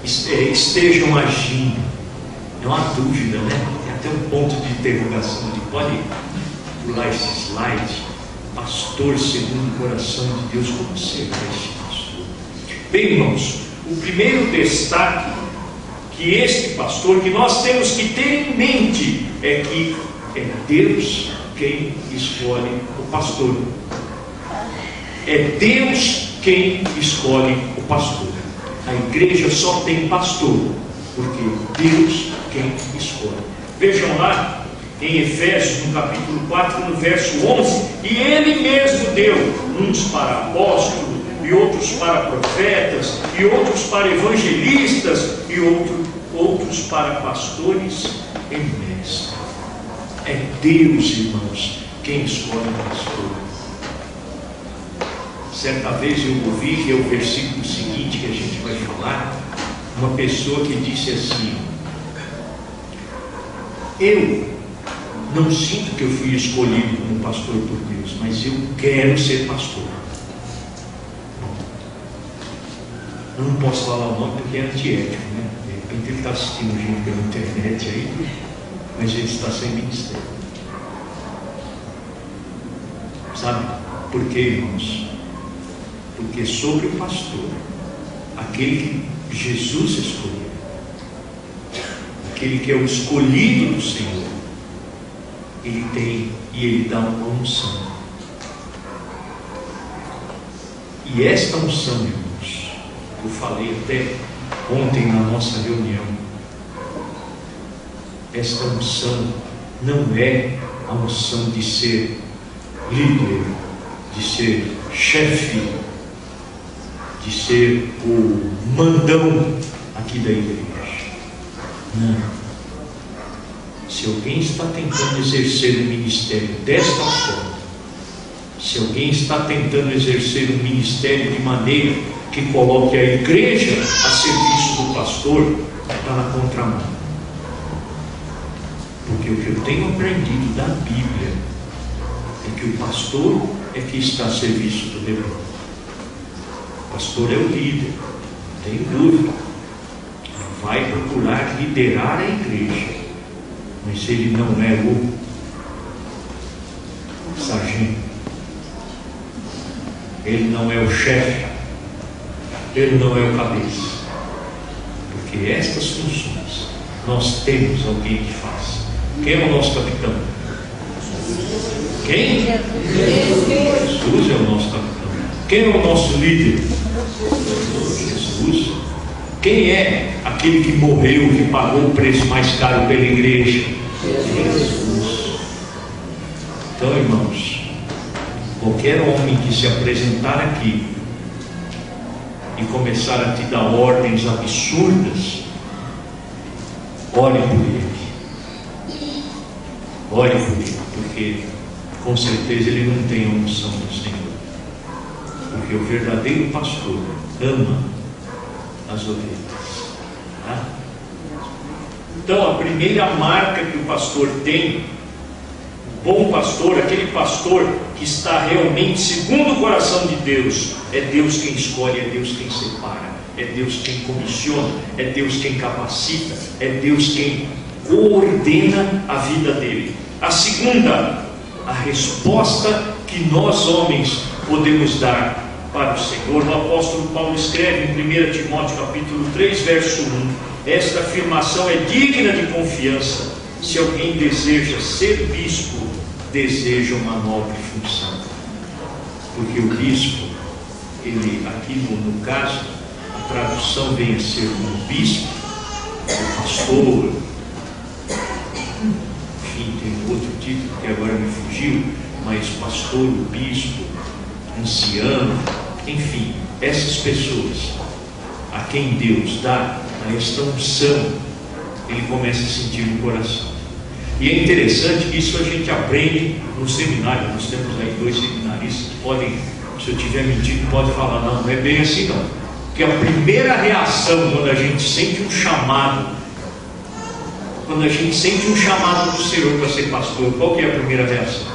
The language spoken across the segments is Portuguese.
estejam agindo. É uma dúvida, né? Tem até um ponto de interrogação. Pode pular esse slide. Pastor segundo o coração de Deus. Como será esse pastor? Bem, irmãos, o primeiro destaque que este pastor, que nós temos que ter em mente, é que é Deus quem escolhe o pastor. É Deus quem escolhe o pastor. A igreja só tem pastor, porque Deus quem escolhe. Vejam lá em Efésios, no capítulo 4, no verso 11: e Ele mesmo deu uns para apóstolos, e outros para profetas, e outros para evangelistas, e outros para pastores e mestres. É Deus, irmãos, quem escolhe o pastor. Certa vez eu ouvi, que é o versículo seguinte que a gente vai falar, uma pessoa que disse assim: eu não sinto que eu fui escolhido como pastor por Deus, mas eu quero ser pastor. Eu não posso falar o nome porque é antiético, né? De repente ele está assistindo gente pela internet aí, mas ele está sem ministério. Sabe por quê, irmãos? Porque sobre o pastor, aquele que Jesus escolheu, aquele que é o escolhido do Senhor, ele tem e ele dá uma unção. E esta unção, irmãos, eu falei até ontem na nossa reunião, esta unção não é a unção de ser líder, de ser chefe, de ser o mandão aqui da igreja. Não. Se alguém está tentando exercer um ministério desta forma, se alguém está tentando exercer um ministério de maneira que coloque a igreja a serviço do pastor, está na contramão. Porque o que eu tenho aprendido da Bíblia é que o pastor é que está a serviço do rebanho. O pastor é o líder, não tenho dúvida. Ele vai procurar liderar a igreja, mas ele não é o sargento, ele não é o chefe, ele não é o cabeça. Porque estas funções nós temos alguém que faz. Quem é o nosso capitão? Quem? Jesus é o nosso capitão. Quem é o nosso líder? Jesus. Quem é aquele que morreu, que pagou o preço mais caro pela igreja? Jesus. Então, irmãos, qualquer homem que se apresentar aqui e começar a te dar ordens absurdas, ore por ele. Ore por ele, porque com certeza ele não tem a unção do Senhor. Porque o verdadeiro pastor ama as ovelhas. Tá? Então, a primeira marca que o pastor tem, o bom pastor, aquele pastor que está realmente segundo o coração de Deus, é Deus quem escolhe, é Deus quem separa, é Deus quem comissiona, é Deus quem capacita, é Deus quem coordena a vida dele. A segunda, a resposta que nós homens podemos dar para o Senhor. O apóstolo Paulo escreve em 1 Timóteo capítulo 3, verso 1: esta afirmação é digna de confiança. Se alguém deseja ser bispo, deseja uma nobre função. Porque o bispo, ele aqui no caso, a tradução vem a ser como bispo, o pastor, enfim, tem outro título que agora me fugiu, mas pastor, o bispo, ancião, enfim, essas pessoas a quem Deus dá a esta unção, ele começa a sentir no coração. E é interessante que isso a gente aprende no seminário. Nós temos aí 2 seminaristas que podem, se eu estiver mentindo, pode falar, não é bem assim não. Porque a primeira reação quando a gente sente um chamado, quando a gente sente um chamado do Senhor para ser pastor, qual que é a primeira reação?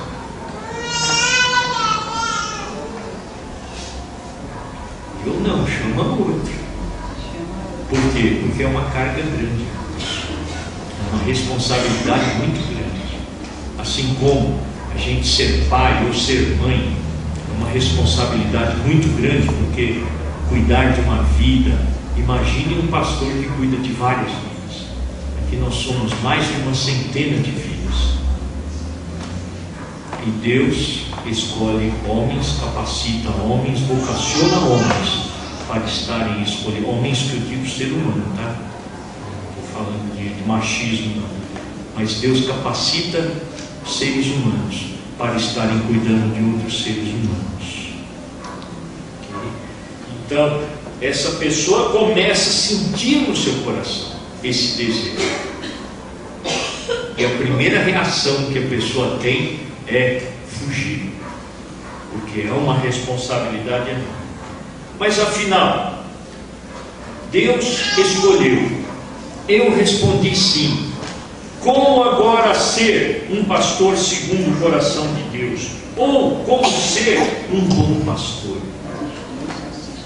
Eu não, chama outro. Por quê? Porque é uma carga grande, é uma responsabilidade muito grande. Assim como a gente ser pai ou ser mãe é uma responsabilidade muito grande, porque cuidar de uma vida, imagine um pastor que cuida de várias vidas. Aqui nós somos mais de uma centena de vidas. E Deus escolhe homens, capacita homens, vocaciona homens para estarem escolhendo. Homens que eu digo ser humano, tá? Não estou falando de machismo, não. Mas Deus capacita seres humanos para estarem cuidando de outros seres humanos. Okay? Então, essa pessoa começa a sentir no seu coração esse desejo. E a primeira reação que a pessoa tem é fugir, porque é uma responsabilidade enorme. Mas afinal, Deus escolheu. Eu respondi sim. Como agora ser um pastor segundo o coração de Deus? Ou como ser um bom pastor?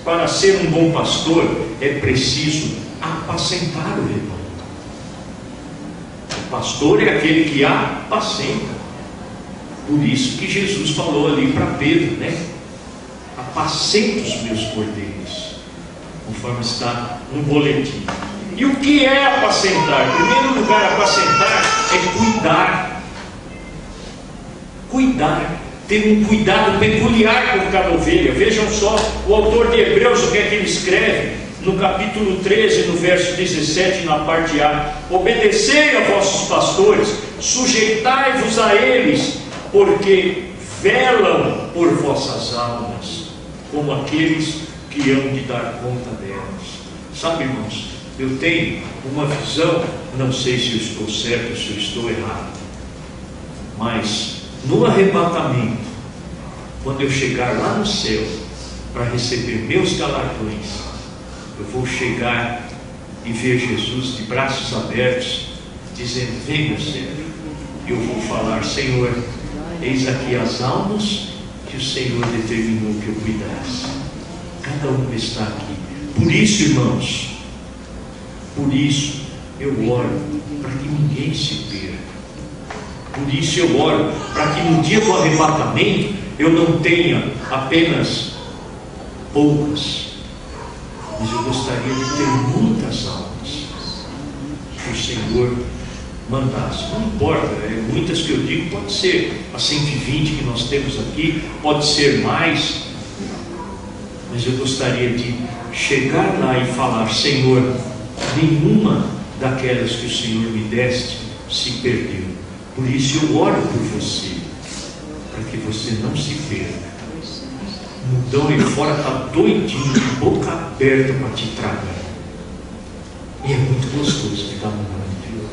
Para ser um bom pastor é preciso apacentar o rebanho. O pastor é aquele que apacenta. Por isso que Jesus falou ali para Pedro, né? Apacenta os meus cordeiros, conforme está no boletim. E o que é apacentar? Em primeiro lugar, apacentar é cuidar. Cuidar. Ter um cuidado peculiar por cada ovelha. Vejam só o autor de Hebreus, o que é que ele escreve no capítulo 13, no verso 17, na parte A: obedecei a vossos pastores, sujeitai-vos a eles, porque velam por vossas almas, como aqueles que hão de dar conta delas. Sabe, irmãos, eu tenho uma visão, não sei se eu estou certo ou se eu estou errado, mas no arrebatamento, quando eu chegar lá no céu para receber meus galardões, eu vou chegar e ver Jesus de braços abertos, dizendo: venha, servo. E eu vou falar: Senhor, eis aqui as almas que o Senhor determinou que eu cuidasse. Cada um está aqui. Por isso, irmãos, por isso eu oro para que ninguém se perca. Por isso eu oro para que no dia do arrebatamento eu não tenha apenas poucas, mas eu gostaria de ter muitas almas que o Senhor mandasse. Não importa, muitas que eu digo, pode ser as 120 que nós temos aqui, pode ser mais, mas eu gostaria de chegar lá e falar: Senhor, nenhuma daquelas que o Senhor me deste se perdeu. Por isso eu oro por você, para que você não se perca. O mundão aí fora está doidinho, de boca aberta para te tragar. E é muito gostoso ficar no mundo.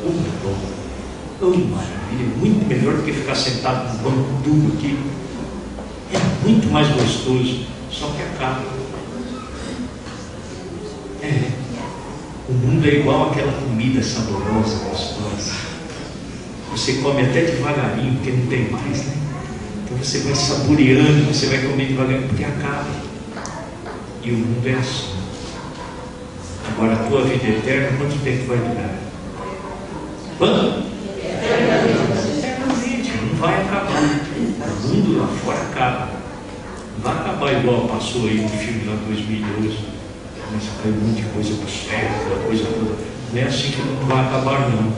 Como é bom. Oh, maravilha. É muito melhor do que ficar sentado no banco duro aqui. É muito mais gostoso. Só que acaba. O mundo é igual àquela comida saborosa, gostosa. Você come até devagarinho, porque não tem mais, né? Então você vai saboreando, você vai comer devagarinho, porque acaba. E o mundo é assim. Agora, a tua vida eterna, quanto tempo vai durar? Quanto? Eternamente. Não vai acabar. O mundo lá fora acaba. Não vai acabar igual passou aí no filme lá 2012. Começa a cair um monte de coisa para o céu, aquela coisa toda. Não é assim que não vai acabar, não.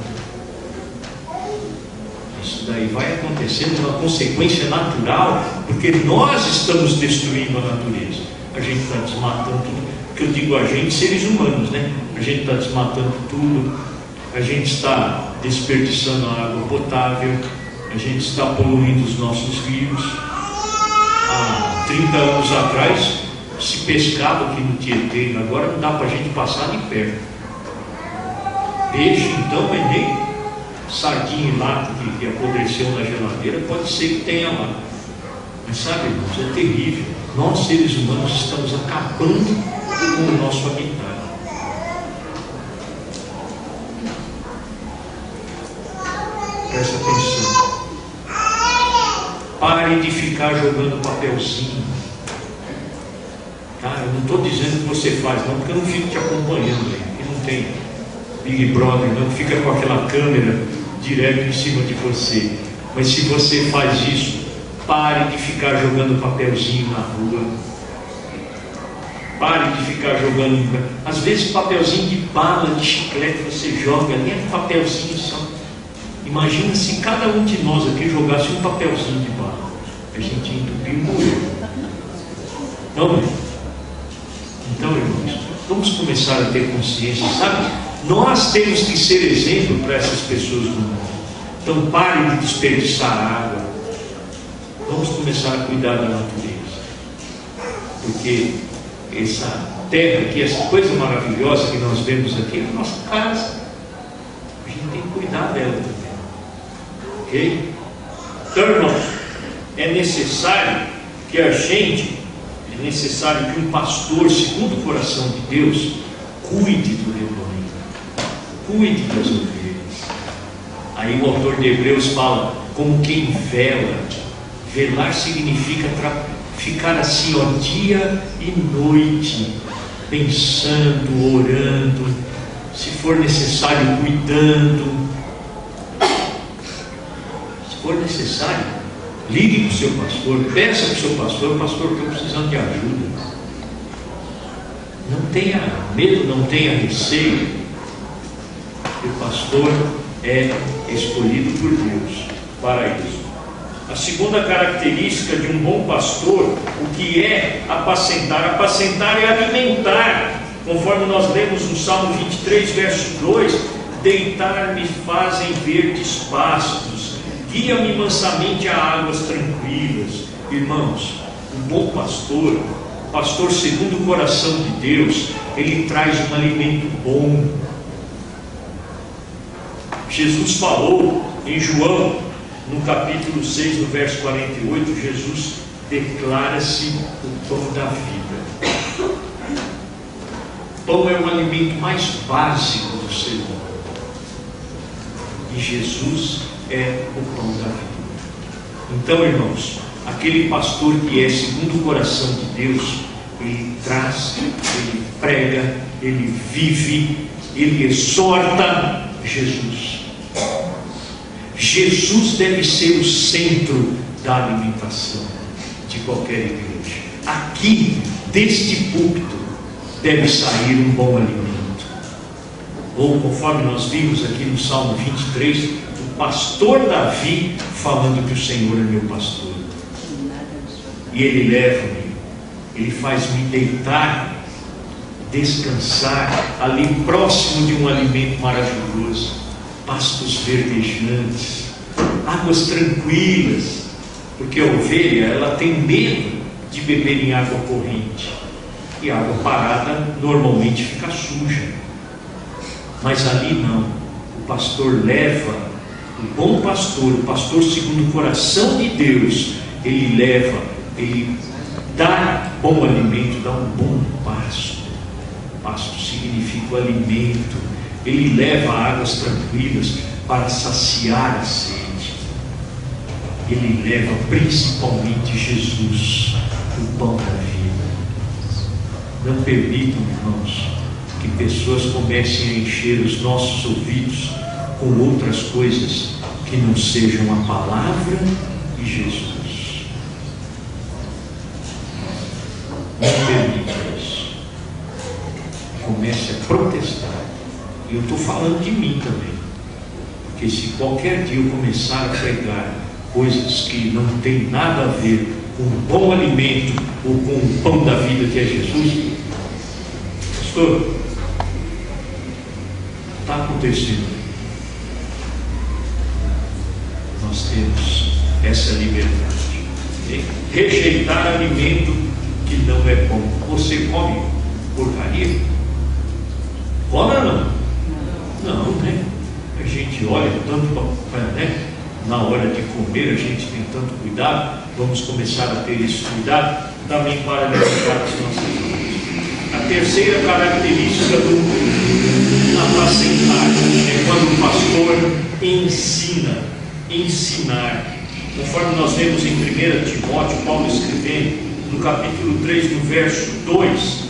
Isso daí vai acontecendo uma consequência natural, porque nós estamos destruindo a natureza. A gente está desmatando tudo, que eu digo a gente, seres humanos, né? A gente está desmatando tudo, a gente está desperdiçando a água potável, a gente está poluindo os nossos rios. Há 30 anos atrás se pescava aqui no Tietê, agora não dá para a gente passar de perto. Peixe então é nem sardinha em lata que apodreceu na geladeira, pode ser que tenha lá. Mas sabe, irmãos, é terrível. Nós, seres humanos, estamos acabando com o nosso habitat. Presta atenção. Pare de ficar jogando papelzinho. Tá? Eu não estou dizendo que você faz, não, porque eu não fico te acompanhando aí. tem Big Brother, não fica com aquela câmera direto em cima de você. Mas se você faz isso, pare de ficar jogando papelzinho na rua. Pare de ficar jogando. Às vezes papelzinho de bala, de chiclete você joga, nem é papelzinho só. Imagina se cada um de nós aqui jogasse um papelzinho de bala. A gente entupir e morrer. Não, então, irmãos, vamos começar a ter consciência, sabe? Nós temos que ser exemplo para essas pessoas do mundo. Então pare de desperdiçar água. Vamos começar a cuidar da natureza. Porque essa terra aqui, essa coisa maravilhosa que nós vemos aqui, é a nossa casa. A gente tem que cuidar dela também. Ok? Então, irmãos, é necessário que um pastor, segundo o coração de Deus, cuide do rebanho, cuide das ovelhas. Aí o autor de Hebreus fala, como quem vela. Velar significa ficar assim, ó, dia e noite, pensando, orando, se for necessário, cuidando. Se for necessário, ligue para o seu pastor, peça para o seu pastor, pastor, estou precisando de ajuda. Não tenha medo, não tenha receio. O pastor é escolhido por Deus para isso. A segunda característica de um bom pastor, o que é apacentar? Apacentar é alimentar, conforme nós lemos no Salmo 23, verso 2: deitar-me fazem verdes pastos, guia-me mansamente a águas tranquilas. Irmãos, um bom pastor, o pastor segundo o coração de Deus, ele traz um alimento bom. Jesus falou em João, no capítulo 6, no verso 48, Jesus declara-se o pão da vida. Pão é o alimento mais básico do ser humano. E Jesus é o pão da vida. Então, irmãos, aquele pastor que é segundo o coração de Deus, ele traz, ele prega, ele vive, ele exorta Jesus. Jesus deve ser o centro da alimentação de qualquer igreja. Aqui, deste púlpito, deve sair um bom alimento. Ou, conforme nós vimos aqui no Salmo 23, o pastor Davi falando que o Senhor é meu pastor. E Ele leva-me, Ele faz-me deitar, descansar ali próximo de um alimento maravilhoso. Pastos verdejantes, águas tranquilas, porque a ovelha, ela tem medo de beber em água corrente, e água parada normalmente fica suja, mas ali não. O pastor leva, o bom pastor, o pastor segundo o coração de Deus, ele leva, ele dá bom alimento, dá um bom pasto. Pasto significa o alimento. Ele leva águas tranquilas para saciar a sede. Ele leva principalmente Jesus, o pão da vida. Não permitam, irmãos, que pessoas comecem a encher os nossos ouvidos com outras coisas que não sejam a palavra de Jesus. Não permitam isso. Comece a protestar. E eu estou falando de mim também, porque se qualquer dia eu começar a pregar coisas que não tem nada a ver com o bom alimento ou com o pão da vida que é Jesus, pastor, está acontecendo. Nós temos essa liberdade. Rejeitar alimento que não é bom. Você come porcaria? Come ou não? Não, né? A gente olha tanto para, né? Na hora de comer, a gente tem tanto cuidado. Vamos começar a ter esse cuidado também para alimentar as nossas vidas. A terceira característica do apacentar é quando o pastor ensina, ensinar. Conforme nós vemos em 1 Timóteo, Paulo escrevendo, no capítulo 3, no verso 2,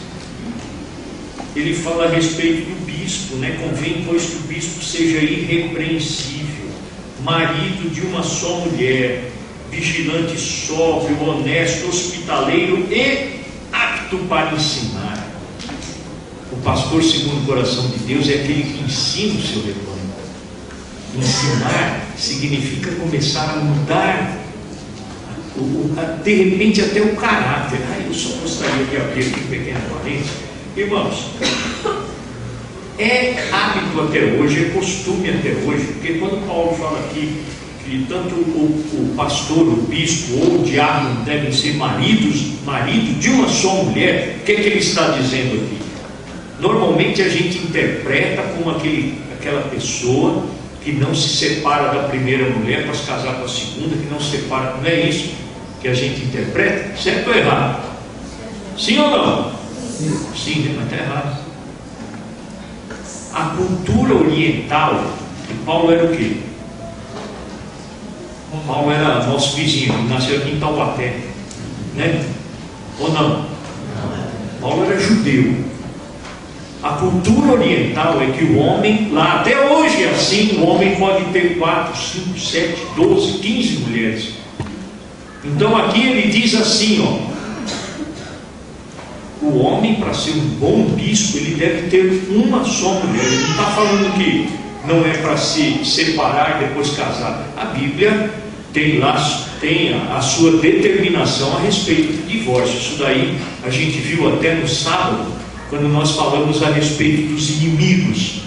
ele fala a respeito do bispo. bispo, né? Convém, pois, que o bispo seja irrepreensível, marido de uma só mulher, vigilante, sóbrio, honesto, hospitaleiro e apto para ensinar. O pastor segundo o coração de Deus é aquele que ensina o seu rebanho. Ensinar significa começar a mudar, de repente até o caráter. Eu só gostaria de abrir aqui um pequeno parênteses. Irmãos, é hábito até hoje, é costume até hoje, porque quando Paulo fala aqui que tanto o pastor, o bispo ou o diácono devem ser marido de uma só mulher, o que é que ele está dizendo aqui? Normalmente a gente interpreta como aquela pessoa que não se separa da primeira mulher para se casar com a segunda, que não se separa, não é isso que a gente interpreta? Certo ou errado? Sim ou não? Sim, mas está errado. A cultura oriental, e Paulo era o quê? Paulo era nosso vizinho, nasceu aqui em Taubaté, né? Ou não? Paulo era judeu. A cultura oriental é que o homem, lá até hoje é assim, o homem pode ter 4, 5, 7, 12, 15 mulheres. Então aqui ele diz assim, o homem, para ser um bom bispo, ele deve ter uma só mulher. Ele não está falando que não é para se separar e depois casar. A Bíblia tem a sua determinação a respeito do divórcio. Isso daí a gente viu até no sábado, quando nós falamos a respeito dos inimigos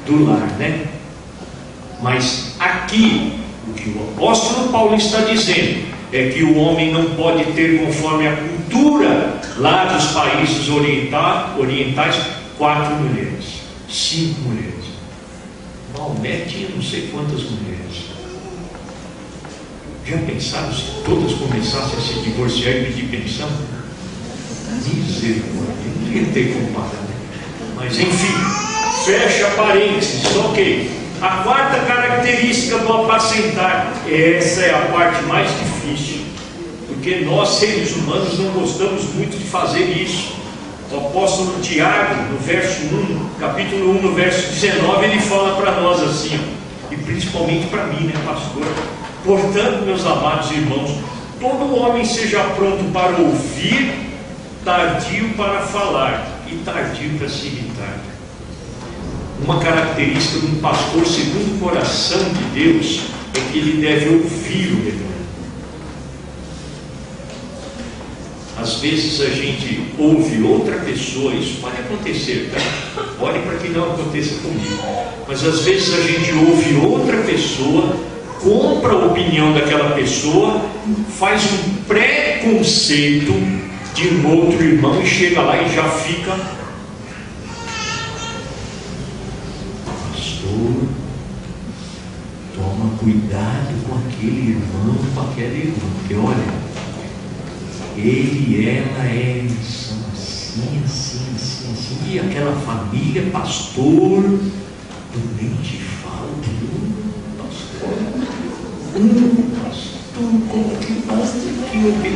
do lar, né? Mas aqui, o que o apóstolo Paulo está dizendo é que o homem não pode ter, conforme a cultura lá dos países orientais, 4 mulheres, 5 mulheres. Maomé tinha não sei quantas mulheres. Já pensaram se todas começassem a se divorciar e pedir pensão? Misericórdia, não ia ter como parar. Mas enfim, fecha parênteses. Ok, a quarta característica do apacentar, essa é a parte mais difícil, porque nós seres humanos não gostamos muito de fazer isso. O apóstolo Tiago, no verso 1, capítulo 1, no verso 19, ele fala para nós assim, e principalmente para mim, né, pastor? Portanto, meus amados irmãos, todo homem seja pronto para ouvir, tardio para falar e tardio para se irritar. Uma característica de um pastor segundo o coração de Deus é que ele deve ouvir o rebanho. Às vezes a gente ouve outra pessoa, isso pode acontecer, tá? Ore para que não aconteça comigo. Mas às vezes a gente ouve outra pessoa, compra a opinião daquela pessoa, faz um preconceito de um outro irmão e chega lá e já fica: pastor, toma cuidado com aquele irmão, com aquela irmã, porque olha, ele e ela são assim, e aquela família, pastor, eu nem te falo, pastor, como que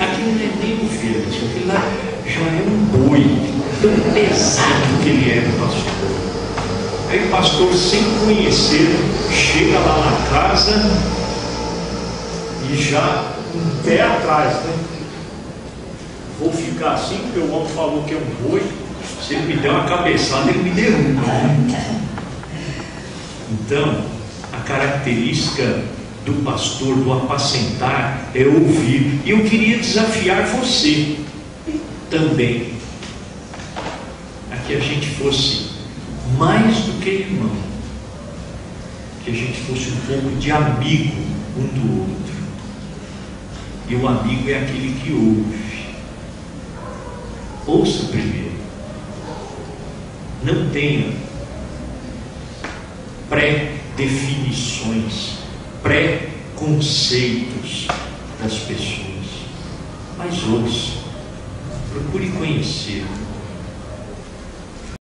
aquilo não é nem ovelha, aquilo lá já é um boi, tão pesado que ele é, pastor. Aí o pastor, sem conhecer, chega lá na casa e já um pé atrás, né? Vou ficar assim porque o homem falou que é um boi. Se ele me der uma cabeçada, ele me derruba. Então, a característica do pastor, do apacentar, é ouvir. E eu queria desafiar você também, a que a gente fosse mais do que irmão, que a gente fosse um pouco de amigo um do outro. E o amigo é aquele que ouve. Ouça primeiro. Não tenha pré-definições, pré-conceitos das pessoas, mas ouça, procure conhecer.